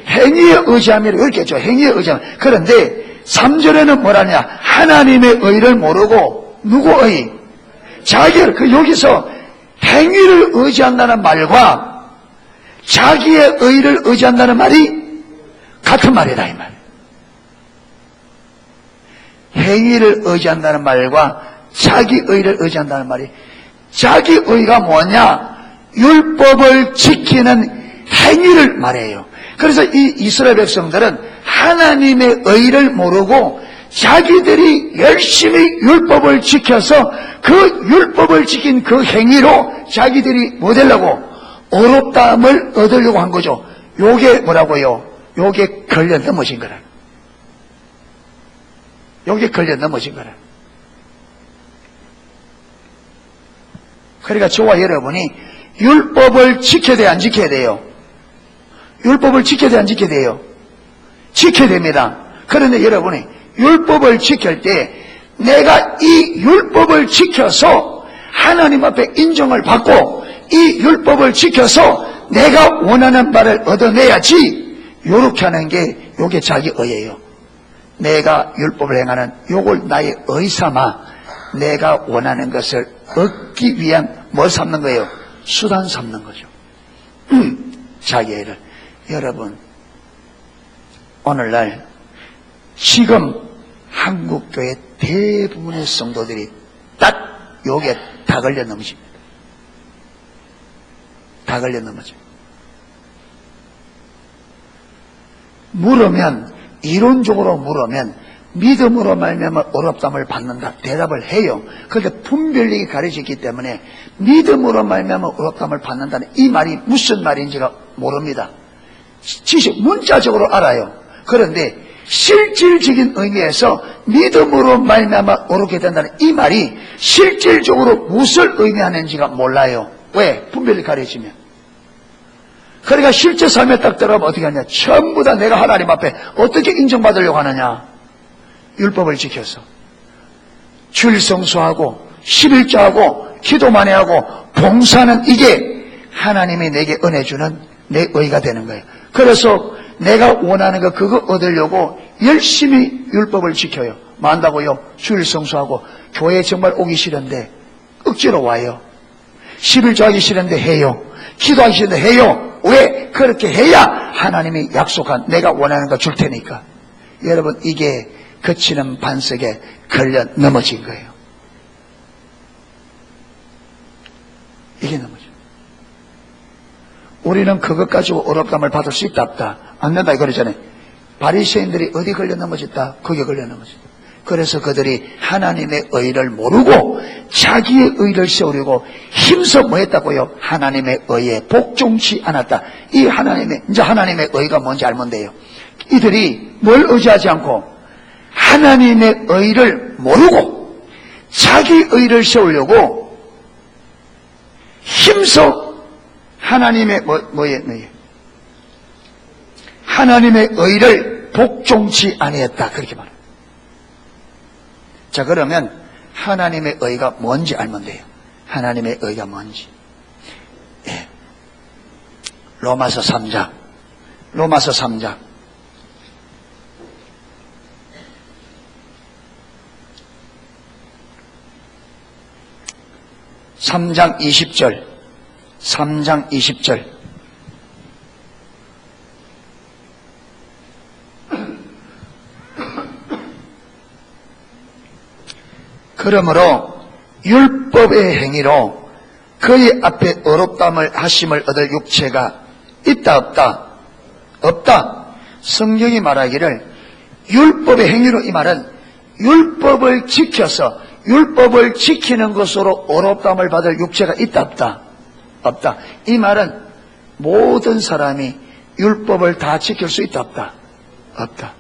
행위에 의지합니다. 이렇게 했죠. 행위에 의지합니다. 그런데 3절에는 뭐라냐? 하나님의 의를 모르고 누구의? 자기를 여기서 행위를 의지한다는 말과 자기의 의를 의지한다는 말이 같은 말이다 이 말. 행위를 의지한다는 말과 자기 의를 의지한다는 말이 자기 의가 뭐냐? 율법을 지키는 행위를 말해요. 그래서 이 이스라엘 백성들은 하나님의 의를 모르고 자기들이 열심히 율법을 지켜서 그 율법을 지킨 그 행위로 자기들이 뭐 되려고? 어렵다함을 얻으려고 한 거죠. 요게 뭐라고요? 요게 걸려 넘어진 거라. 요게 걸려 넘어진 거라. 그러니까 저와 여러분이 율법을 지켜야 돼요? 안 지켜야 돼요? 율법을 지켜야 돼요? 안 지켜야 돼요? 지켜야 됩니다. 그런데 여러분이 율법을 지킬 때 내가 이 율법을 지켜서 하나님 앞에 인정을 받고 이 율법을 지켜서 내가 원하는 바를 얻어내야지. 요렇게 하는 게 요게 자기 의예요. 내가 율법을 행하는 요걸 나의 의 삼아 내가 원하는 것을 얻기 위한 뭘 삼는 거예요? 수단 삼는 거죠. 자기 의를. 여러분 오늘날 지금 한국교회 대부분의 성도들이 딱 요게 다 걸려 넘칩니다. 다 걸려 넘어져. 물으면 이론적으로 물으면 믿음으로 말미암아 어렵담을 받는다 대답을 해요. 그런데 분별력이 가려졌기 때문에 믿음으로 말미암아 어렵담을 받는다는 이 말이 무슨 말인지가 모릅니다. 지식, 문자적으로 알아요. 그런데 실질적인 의미에서 믿음으로 말미암아 오르게 된다는 이 말이 실질적으로 무엇을 의미하는지가 몰라요. 왜? 분별이 가려지면. 그러니까 실제 삶에 딱 들어가면 어떻게 하냐? 전부 다 내가 하나님 앞에 어떻게 인정받으려고 하느냐? 율법을 지켜서 주일 성수하고 11조하고 기도 많이 하고 봉사하는 이게 하나님이 내게 은혜 주는 내 의가 되는 거예요. 그래서 내가 원하는 거 그거 얻으려고 열심히 율법을 지켜요. 뭐 한다고요? 주일 성수하고 교회 정말 오기 싫은데 억지로 와요. 11조 하기 싫은데 해요. 기도하기 싫은데 해요. 왜? 그렇게 해야 하나님이 약속한 내가 원하는 거 줄 테니까. 여러분, 이게 거치는 반석에 걸려 넘어진 거예요. 이게 넘어져. 우리는 그것 가지고 어렵담을 받을 수 있다 없다? 안 된다 이거잖아요. 바리새인들이 어디 걸려 넘어졌다? 거기에 걸려 넘어졌다. 그래서 그들이 하나님의 의를 모르고 자기의 의를 세우려고 힘써 뭐 했다고요? 하나님의 의에 복종치 않았다. 이 하나님의 의가 뭔지 알면 돼요. 이들이 뭘 의지하지 않고 하나님의 의를 모르고 자기 의를 세우려고 힘써 하나님의 하나님의 의를 복종치 아니했다. 그렇게 말합니다. 자, 그러면 하나님의 의가 뭔지 알면 돼요. 하나님의 의가 뭔지. 예. 로마서 3장. 3장 20절. 3장 20절. 그러므로 율법의 행위로 그의 앞에 어렵담을 하심을 얻을 육체가 있다 없다? 없다. 성경이 말하기를 율법의 행위로, 이 말은 율법을 지켜서 율법을 지키는 것으로 어렵담을 받을 육체가 있다 없다? 없다. 이 말은 모든 사람이 율법을 다 지킬 수 있다 없다? 없다.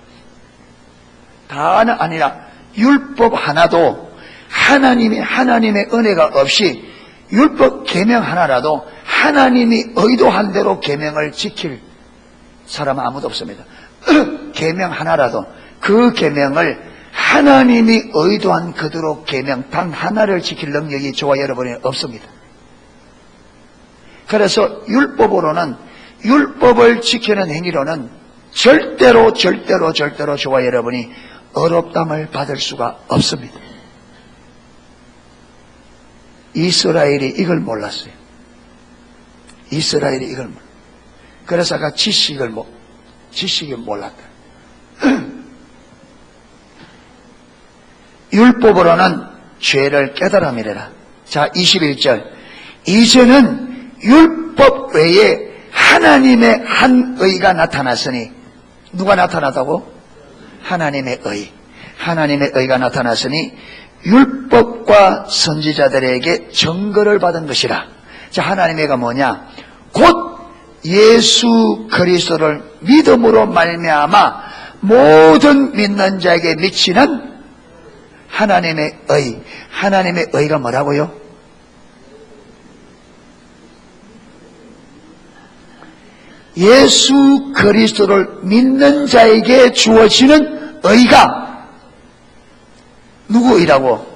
다는 아니라 율법 하나도 하나님의 은혜가 없이 율법 계명 하나라도 하나님이 의도한 대로 계명을 지킬 사람은 아무도 없습니다. 계명 하나라도 그 계명을 하나님이 의도한 그대로 계명 단 하나를 지킬 능력이 저와 여러분에게 없습니다. 그래서 율법을 지키는 행위로는 절대로 저와 여러분이 어렵담을 받을 수가 없습니다. 이스라엘이 이걸 몰랐어요. 이스라엘이 이걸 몰랐어요. 그래서 아까 지식이 몰랐다. 율법으로는 죄를 깨달음이래라. 자, 21절. 이제는 율법 외에 하나님의 한 의가 나타났으니, 누가 나타났다고? 하나님의 의. 하나님의 의가 나타났으니 율법과 선지자들에게 증거를 받은 것이라. 자, 하나님의 의가 뭐냐? 곧 예수 그리스도를 믿음으로 말미암아 모든 믿는 자에게 미치는 하나님의 의. 하나님의 의가 뭐라고요? 예수 그리스도를 믿는 자에게 주어지는 의가 누구 의라고?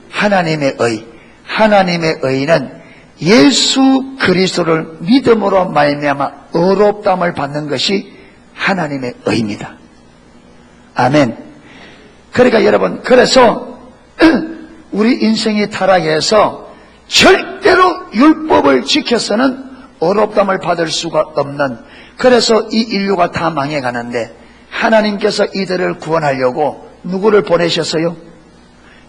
하나님의 의. 하나님의 의는 예수 그리스도를 믿음으로 말미암아 의롭다함을 받는 것이 하나님의 의입니다. 아멘. 그러니까 여러분, 그래서 우리 인생이 타락해서 절대로 율법을 지켜서는 의롭다함을 받을 수가 없는, 그래서 이 인류가 다 망해가는데 하나님께서 이들을 구원하려고 누구를 보내셨어요?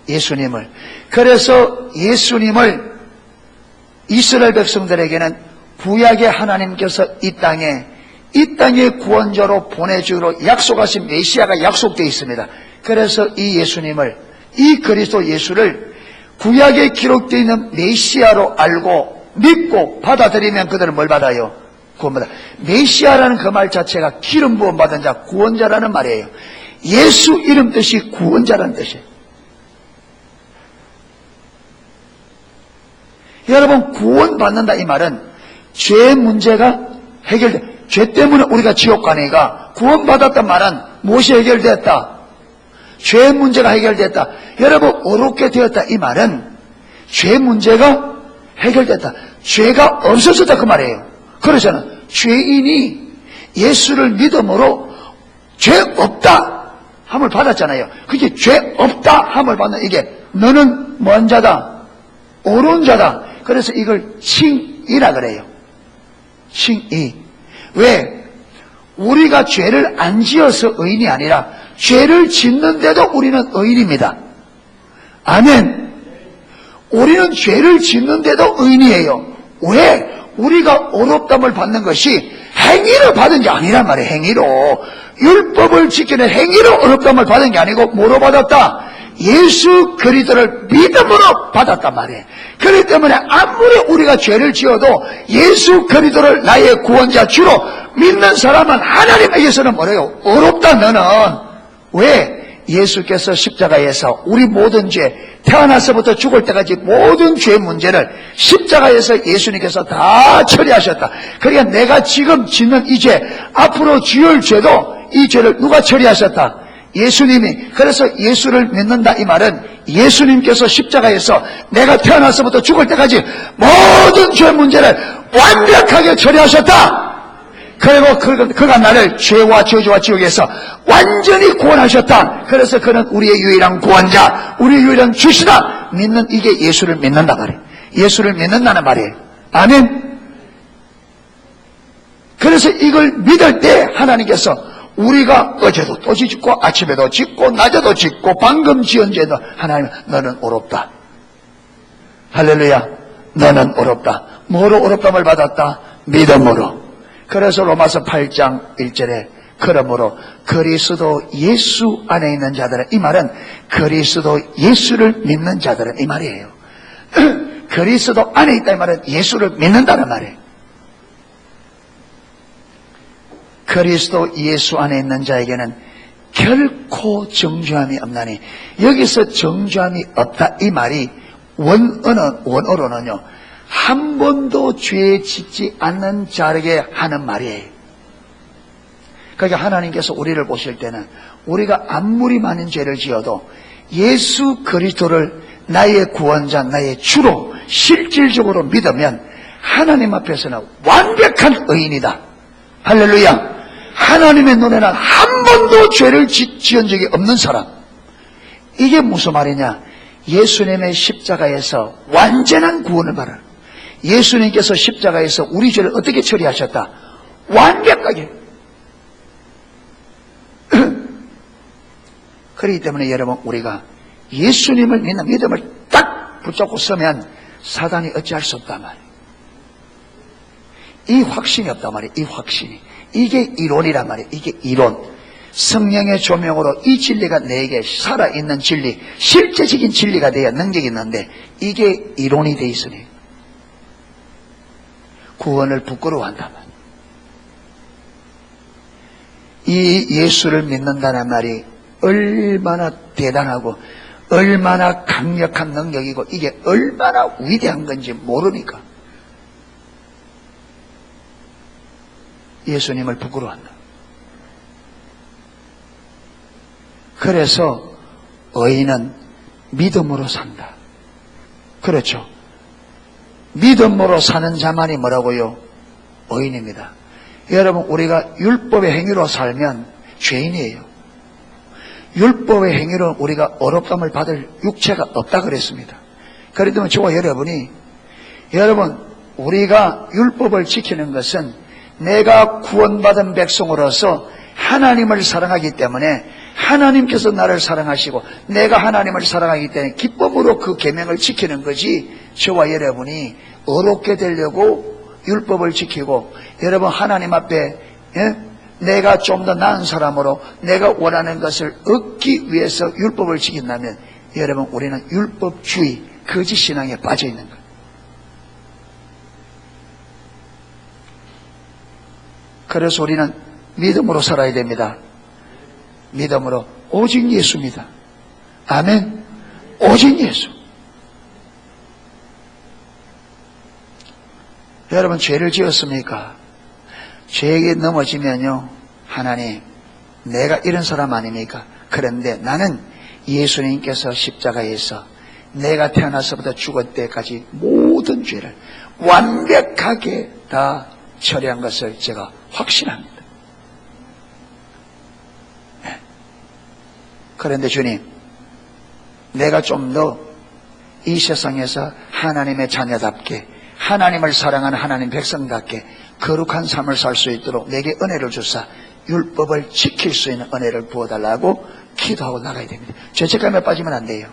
예수님을. 그래서 예수님을 이스라엘 백성들에게는 구약의 하나님께서 이 땅에 구원자로 보내주기로 약속하신 메시아가 약속되어 있습니다. 그래서 이 예수님을, 이 그리스도 예수를 구약에 기록되어 있는 메시아로 알고 믿고 받아들이면 그들은 뭘 받아요? 구원받아. 메시아라는 그 말 자체가 기름 부음 받은 자, 구원자라는 말이에요. 예수 이름 뜻이 구원자라는 뜻이에요. 여러분, 구원받는다 이 말은 죄 문제가 해결돼. 죄 때문에 우리가 지옥 가니까 구원받았단 말은 무엇이 해결됐다? 죄 문제가 해결됐다. 여러분, 어렵게 되었다 이 말은 죄 문제가 해결됐다. 죄가 없어졌다 그 말이에요. 그러잖아. 죄인이 예수를 믿음으로 죄 없다 함을 받았잖아요. 그게 죄 없다 함을 받는 이게 너는 뭔 자다? 옳은 자다. 그래서 이걸 칭의라 그래요. 칭의. 왜? 우리가 죄를 안 지어서 의인이 아니라 죄를 짓는데도 우리는 의인입니다. 아멘. 우리는 죄를 짓는데도 의인이에요. 왜? 우리가 어렵담을 받는 것이 행위로 받은 게 아니란 말이에요. 행위로. 율법을 지키는 행위로 어렵담을 받은 게 아니고 뭐로 받았다? 예수 그리스도를 믿음으로 받았단 말이에요. 그렇기 때문에 아무리 우리가 죄를 지어도 예수 그리스도를 나의 구원자 주로 믿는 사람은 하나님에게서는 뭐래요? 어렵다 너는. 왜? 예수께서 십자가에서 우리 모든 죄, 태어나서부터 죽을 때까지 모든 죄 문제를 십자가에서 예수님께서 다 처리하셨다. 그러니까 내가 지금 짓는 이 죄, 앞으로 지을 죄도 이 죄를 누가 처리하셨다? 예수님이. 그래서 예수를 믿는다 이 말은 예수님께서 십자가에서 내가 태어나서부터 죽을 때까지 모든 죄 문제를 완벽하게 처리하셨다. 그리고 그가 나를 죄와 저주와 지옥에서 완전히 구원하셨다. 그래서 그는 우리의 유일한 구원자, 우리의 유일한 주시다. 믿는, 이게 예수를 믿는다 말이에요. 예수를 믿는다는 말이에요. 아멘. 그래서 이걸 믿을 때 하나님께서 우리가 어제도 또 짓고 아침에도 짓고 낮에도 짓고 방금 지은 죄도 하나님 너는 어렵다. 할렐루야. 너는 어렵다. 뭐로 어렵담을 받았다? 믿음으로. 그래서 로마서 8장 1절에 그러므로 그리스도 예수 안에 있는 자들은, 이 말은 그리스도 예수를 믿는 자들은 이 말이에요. 그리스도 안에 있다 이 말은 예수를 믿는다는 말이에요. 그리스도 예수 안에 있는 자에게는 결코 정죄함이 없나니, 여기서 정죄함이 없다 이 말이 원어로는요, 한 번도 죄 짓지 않는 자에게 하는 말이에요. 그러니까 하나님께서 우리를 보실 때는 우리가 아무리 많은 죄를 지어도 예수 그리스도를 나의 구원자, 나의 주로 실질적으로 믿으면 하나님 앞에서는 완벽한 의인이다. 할렐루야. 하나님의 눈에는 한 번도 죄를 지은 적이 없는 사람. 이게 무슨 말이냐? 예수님의 십자가에서 완전한 구원을 받아. 예수님께서 십자가에서 우리 죄를 어떻게 처리하셨다? 완벽하게. 그렇기 때문에 여러분, 우리가 예수님을 믿는 믿음을 딱 붙잡고 서면 사단이 어찌할 수 없단 말이에요. 이 확신이 없단 말이에요. 이 확신이. 이게 이론이란 말이에요. 이게 이론. 성령의 조명으로 이 진리가 내게 살아있는 진리, 실제적인 진리가 돼야 능력이 있는데 이게 이론이 돼 있으니 구원을 부끄러워한단 말이에요. 이 예수를 믿는다는 말이 얼마나 대단하고 얼마나 강력한 능력이고 이게 얼마나 위대한 건지 모르니까 예수님을 부끄러워한다. 그래서 의인은 믿음으로 산다. 그렇죠. 믿음으로 사는 자만이 뭐라고요? 의인입니다. 여러분, 우리가 율법의 행위로 살면 죄인이에요. 율법의 행위로 우리가 어렵담을 받을 육체가 없다 그랬습니다. 그렇기 때문에 저와 여러분이, 여러분, 우리가 율법을 지키는 것은 내가 구원받은 백성으로서 하나님을 사랑하기 때문에 하나님께서 나를 사랑하시고 내가 하나님을 사랑하기 때문에 기쁨으로 그 계명을 지키는 거지, 저와 여러분이 어렵게 되려고 율법을 지키고 여러분 하나님 앞에 내가 좀 더 나은 사람으로 내가 원하는 것을 얻기 위해서 율법을 지킨다면 여러분 우리는 율법주의, 거짓 신앙에 빠져 있는 거예요. 그래서 우리는 믿음으로 살아야 됩니다. 믿음으로. 오직 예수입니다. 아멘. 오직 예수. 여러분, 죄를 지었습니까? 죄에게 넘어지면요, 하나님, 내가 이런 사람 아닙니까? 그런데 나는 예수님께서 십자가에서 내가 태어나서부터 죽을 때까지 모든 죄를 완벽하게 다 처리한 것을 제가 확신합니다. 네. 그런데 주님, 내가 좀 더 이 세상에서 하나님의 자녀답게, 하나님을 사랑하는 하나님 백성답게 거룩한 삶을 살 수 있도록 내게 은혜를 주사 율법을 지킬 수 있는 은혜를 부어달라고 기도하고 나가야 됩니다. 죄책감에 빠지면 안 돼요.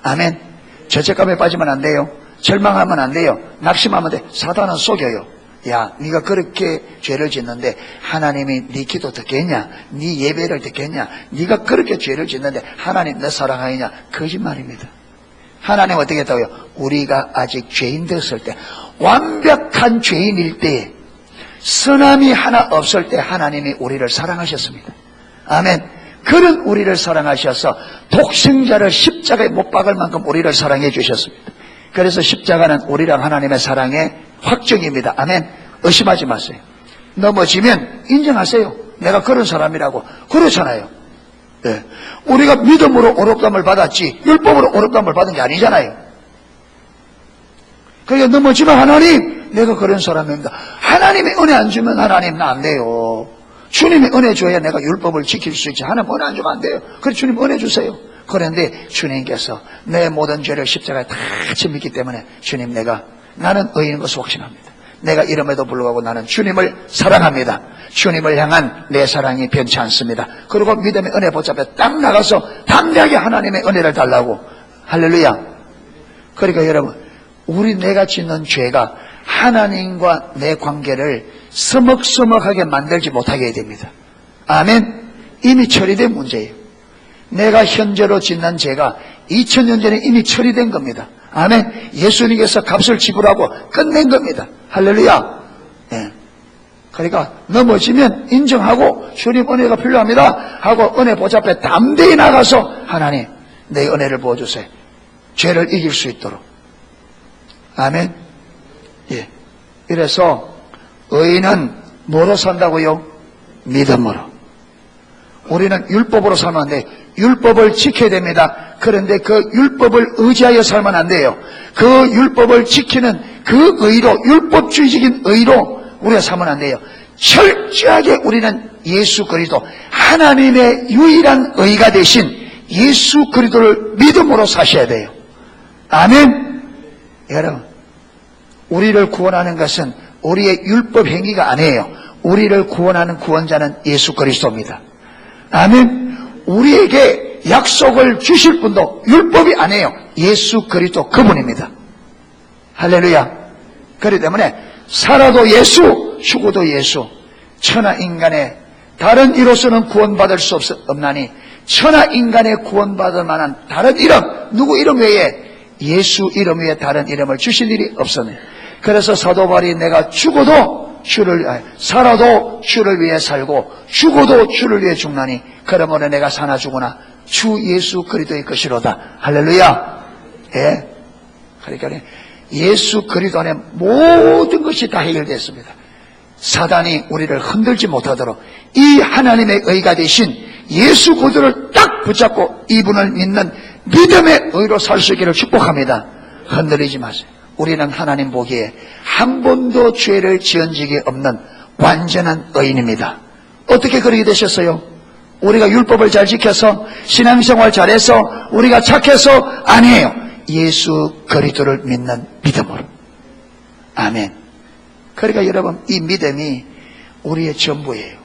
아멘. 죄책감에 빠지면 안 돼요. 절망하면 안 돼요. 낙심하면 돼. 사단은 속여요. 야, 네가 그렇게 죄를 짓는데 하나님이 네 기도 듣겠냐? 네 예배를 듣겠냐? 네가 그렇게 죄를 짓는데 하나님 너 사랑하느냐? 거짓말입니다. 하나님 어떻게 했다고요? 우리가 아직 죄인 됐을 때, 완벽한 죄인일 때, 선함이 하나 없을 때 하나님이 우리를 사랑하셨습니다. 아멘. 그런 우리를 사랑하셔서 독생자를 십자가에 못 박을 만큼 우리를 사랑해 주셨습니다. 그래서 십자가는 우리랑 하나님의 사랑의 확정입니다. 아멘. 의심하지 마세요. 넘어지면 인정하세요. 내가 그런 사람이라고. 그렇잖아요. 네. 우리가 믿음으로 어렵담을 받았지 율법으로 어렵담을 받은 게 아니잖아요. 그러니까 넘어지면 하나님, 내가 그런 사람입니다. 하나님의 은혜 안 주면 하나님 나 안 돼요. 주님의 은혜 줘야 내가 율법을 지킬 수 있지. 하나님 은혜 안 주면 안 돼요. 그래서 주님 은혜 주세요. 그런데 주님께서 내 모든 죄를 십자가에 다 짓기 때문에 주님, 나는 의인인 것을 확신합니다. 내가 이름에도 불구하고 나는 주님을 사랑합니다. 주님을 향한 내 사랑이 변치 않습니다. 그리고 믿음의 은혜 붙잡혀 딱 나가서 담대하게 하나님의 은혜를 달라고. 할렐루야. 그러니까 여러분, 내가 짓는 죄가 하나님과 내 관계를 서먹서먹하게 만들지 못하게 해야 됩니다. 아멘. 이미 처리된 문제예요. 내가 현재로 짓는 죄가 2000년 전에 이미 처리된 겁니다. 아멘. 예수님께서 값을 지불하고 끝낸 겁니다. 할렐루야. 네. 그러니까 넘어지면 인정하고 주님 은혜가 필요합니다 하고 은혜 보좌 앞에 담대히 나가서 하나님, 내 은혜를 부어주세요. 죄를 이길 수 있도록. 아멘. 예. 이래서 의인은 뭐로 산다고요? 믿음으로. 우리는 율법으로 살면 안 돼요. 율법을 지켜야 됩니다. 그런데 그 율법을 의지하여 살면 안 돼요. 그 율법을 지키는 그 의로, 율법주의적인 의로 우리가 살면 안 돼요. 철저하게 우리는 예수 그리스도, 하나님의 유일한 의가 되신 예수 그리스도를 믿음으로 사셔야 돼요. 아멘. 여러분, 우리를 구원하는 것은 우리의 율법 행위가 아니에요. 우리를 구원하는 구원자는 예수 그리스도입니다. 아멘. 우리에게 약속을 주실 분도 율법이 아니에요. 예수 그리스도 그분입니다. 할렐루야. 그렇기 때문에 살아도 예수, 죽어도 예수. 천하 인간의 다른 이로서는 구원받을 수 없나니 천하 인간의 구원받을 만한 다른 이름, 누구 이름 외에, 예수 이름 외에 다른 이름을 주실 일이 없었네. 그래서 사도 바울이 내가 죽어도 살아도 주를 위해 살고 죽어도 주를 위해 죽나니 그러므로 내가 사나 죽으나 주 예수 그리스도의 것이로다. 할렐루야. 예. 그러니까 예수 그리스도 안에 모든 것이 다 해결됐습니다. 사단이 우리를 흔들지 못하도록 이 하나님의 의가 되신 예수 그리스도를 딱 붙잡고 이분을 믿는 믿음의 의로 살 수 있기를 축복합니다. 흔들리지 마세요. 우리는 하나님 보기에 한 번도 죄를 지은 적이 없는 완전한 의인입니다. 어떻게 그렇게 되셨어요? 우리가 율법을 잘 지켜서 신앙생활 잘해서 우리가 착해서 아니에요. 예수 그리스도를 믿는 믿음으로. 아멘. 그러니까 여러분, 이 믿음이 우리의 전부예요.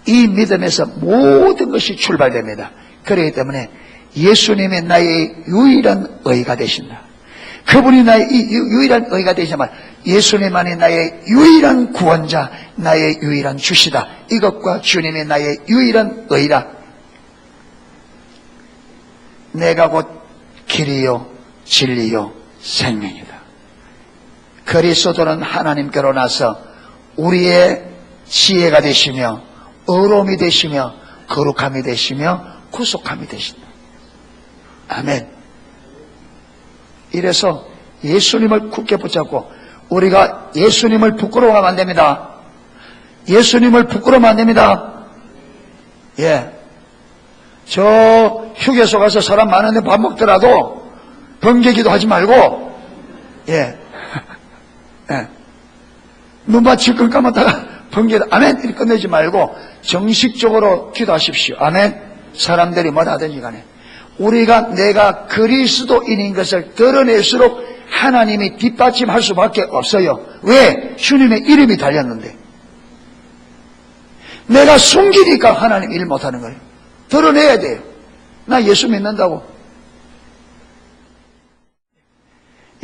이 믿음에서 모든 것이 출발됩니다. 그렇기 때문에 예수님이 나의 유일한 의가 되신다. 그분이 나의 유일한 의가 되시지만 예수님만이 나의 유일한 구원자, 나의 유일한 주시다. 이것과 주님이 나의 유일한 의라. 내가 곧 길이요 진리요 생명이다. 그리스도는 하나님께로 나서 우리의 지혜가 되시며 의로움이 되시며 거룩함이 되시며 구속함이 되신다. 아멘. 이래서 예수님을 굳게 붙잡고 우리가 예수님을 부끄러워하면 안 됩니다. 예수님을 부끄러워하면 안 됩니다. 예. 저 휴게소 가서 사람 많은데 밥 먹더라도 번개기도 하지 말고, 예. 예. 눈만 질끈 감았다가 번개, 아멘! 이렇게 끝내지 말고 정식적으로 기도하십시오. 아멘! 사람들이 뭐 하든지 간에. 우리가 내가 그리스도인인 것을 드러낼수록 하나님이 뒷받침할 수밖에 없어요. 왜? 주님의 이름이 달렸는데. 내가 숨기니까 하나님 일 못하는 거예요. 드러내야 돼요. 나 예수 믿는다고.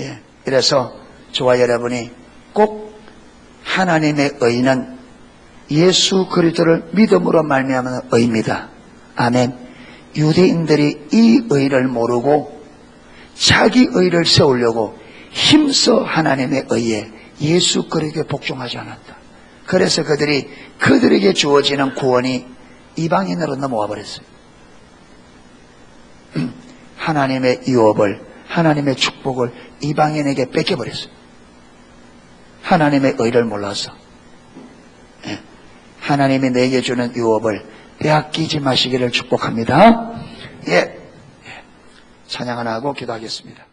예. 이래서 저와 여러분이 꼭 하나님의 의는 예수 그리스도를 믿음으로 말미암은 의입니다. 아멘. 유대인들이 이 의를 모르고 자기 의를 세우려고 힘써 하나님의 의에 예수 그리스도에 복종하지 않았다. 그래서 그들에게 주어지는 구원이 이방인으로 넘어와 버렸어요. 하나님의 유업을, 하나님의 축복을 이방인에게 뺏겨버렸어요. 하나님의 의를 몰라서. 예. 하나님이 내게 주는 유업을 빼앗기지 마시기를 축복합니다. 예. 찬양 하나 하고 기도하겠습니다.